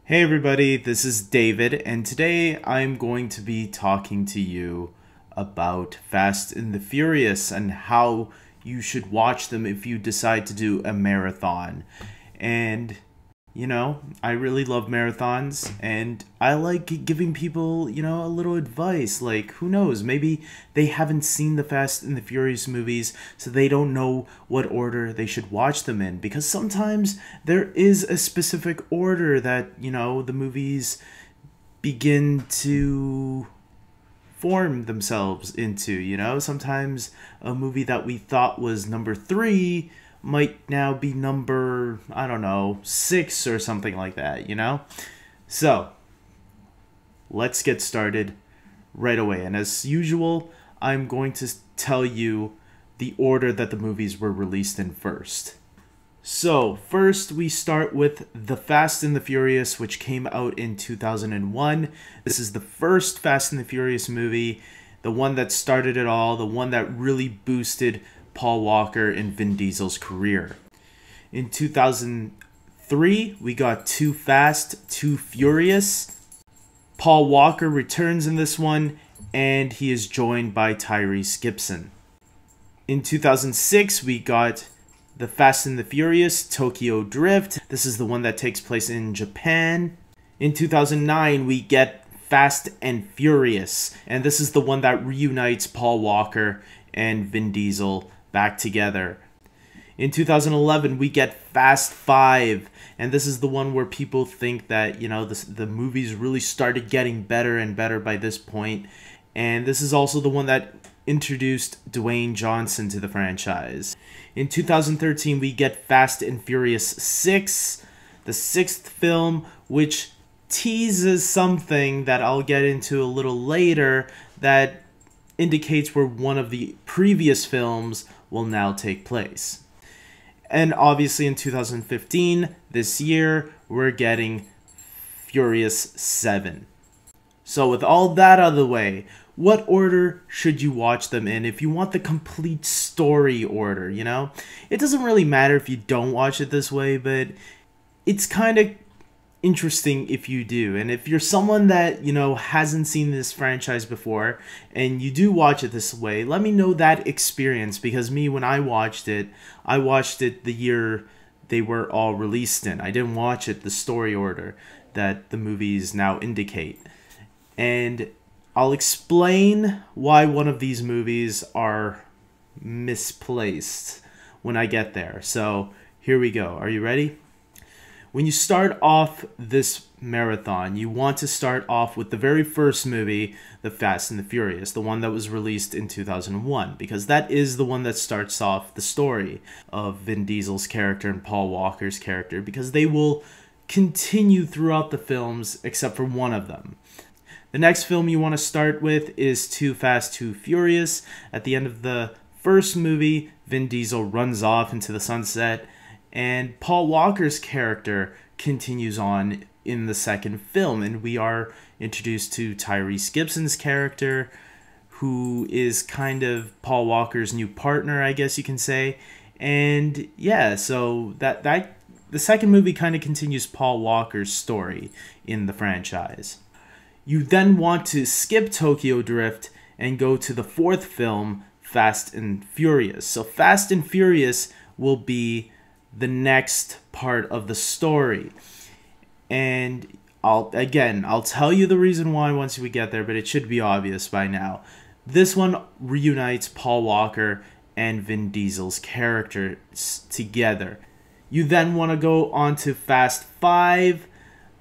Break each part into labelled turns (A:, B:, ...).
A: Hey everybody, this is David, and today I'm going to be talking to you about Fast and the Furious and how you should watch them if you decide to do a marathon. And I really love marathons, and I like giving people, a little advice. Like, who knows, maybe they haven't seen the Fast and the Furious movies, so they don't know what order they should watch them in. Because sometimes there is a specific order that, the movies begin to form themselves into. Sometimes a movie that we thought was number 3 might now be number, I don't know, 6 or something like that. So, let's get started right away. And as usual, I'm going to tell you the order that the movies were released in first. So, first we start with The Fast and the Furious, which came out in 2001. This is the first Fast and the Furious movie, the one that started it all, the one that really boosted Paul Walker and Vin Diesel's career. In 2003, we got Too Fast, Too Furious. Paul Walker returns in this one, and he is joined by Tyrese Gibson. In 2006, we got The Fast and the Furious, Tokyo Drift. This is the one that takes place in Japan. In 2009, we get Fast and Furious, and this is the one that reunites Paul Walker and Vin Diesel back together. In 2011, we get Fast 5, and this is the one where people think that, the movies really started getting better and better by this point. And this is also the one that introduced Dwayne Johnson to the franchise. In 2013, we get Fast and Furious 6, the 6th film, which teases something that I'll get into a little later that indicates where one of the previous films will now take place. And obviously in 2015, this year, we're getting Furious 7. So with all that out of the way, what order should you watch them in if you want the complete story order, It doesn't really matter if you don't watch it this way, but it's kind of interesting if you do. And if you're someone that, hasn't seen this franchise before and you do watch it this way, let me know that experience, because when I watched it the year they were all released in. I didn't watch it the story order that the movies now indicate. And I'll explain why one of these movies are misplaced when I get there. So here we go. Are you ready? When you start off this marathon, you want to start off with the very first movie, The Fast and the Furious, the one that was released in 2001, because that is the one that starts off the story of Vin Diesel's character and Paul Walker's character, because they will continue throughout the films except for one of them. The next film you want to start with is Too Fast, Too Furious. At the end of the first movie, Vin Diesel runs off into the sunset, and Paul Walker's character continues on in the second film, and we are introduced to Tyrese Gibson's character, who is kind of Paul Walker's new partner, I guess you can say. And yeah, so that the second movie kind of continues Paul Walker's story in the franchise. You then want to skip Tokyo Drift and go to the fourth film, Fast and Furious. So Fast and Furious will be the next part of the story. And I'll tell you the reason why once we get there, but it should be obvious by now. This one reunites Paul Walker and Vin Diesel's characters together. You then want to go on to Fast 5.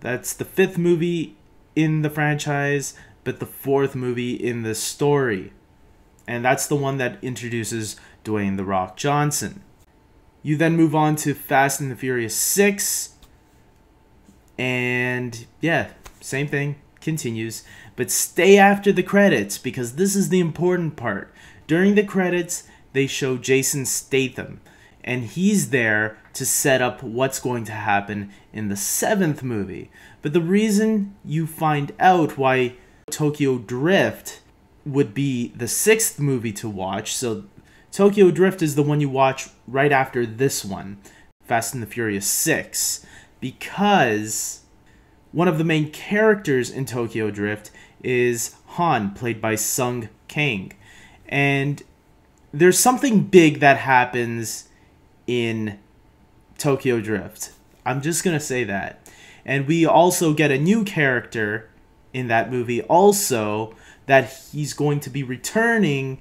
A: That's the 5th movie in the franchise, but the 4th movie in the story. And that's the one that introduces Dwayne "The Rock" Johnson. You then move on to Fast and the Furious 6. And yeah, same thing, continues. But stay after the credits, because this is the important part. During the credits, they show Jason Statham, and he's there to set up what's going to happen in the 7th movie. But the reason you find out why Tokyo Drift would be the 6th movie to watch, so Tokyo Drift is the one you watch right after this one, Fast and the Furious 6, because one of the main characters in Tokyo Drift is Han, played by Sung Kang. And there's something big that happens in Tokyo Drift. I'm just going to say that. And we also get a new character in that movie also that he's going to be returning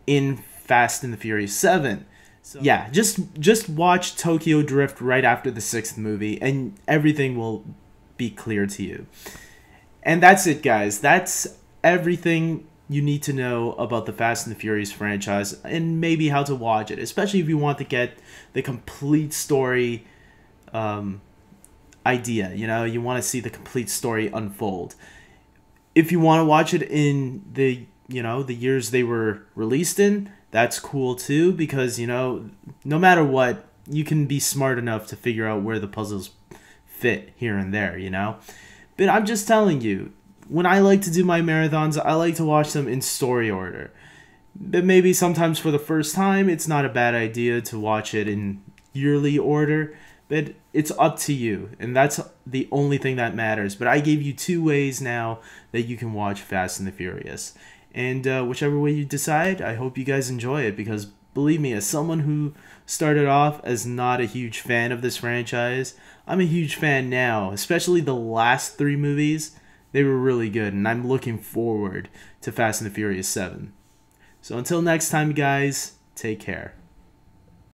A: in Fast and the Furious 7. So yeah, just watch Tokyo Drift right after the 6th movie and everything will be clear to you. And that's it, guys. That's everything you need to know about the Fast and the Furious franchise and maybe how to watch it, especially if you want to get the complete story idea. You know, you want to see the complete story unfold. If you want to watch it in the years they were released in, that's cool too, because no matter what, you can be smart enough to figure out where the puzzles fit here and there, But I'm just telling you, when I like to do my marathons, I like to watch them in story order. But maybe sometimes for the first time, it's not a bad idea to watch it in yearly order. But it's up to you, and that's the only thing that matters. But I gave you 2 ways now that you can watch Fast and the Furious. And whichever way you decide, I hope you guys enjoy it, because believe me, as someone who started off as not a huge fan of this franchise, I'm a huge fan now, especially the last 3 movies. They were really good, and I'm looking forward to Fast and the Furious 7. So until next time, guys, take care.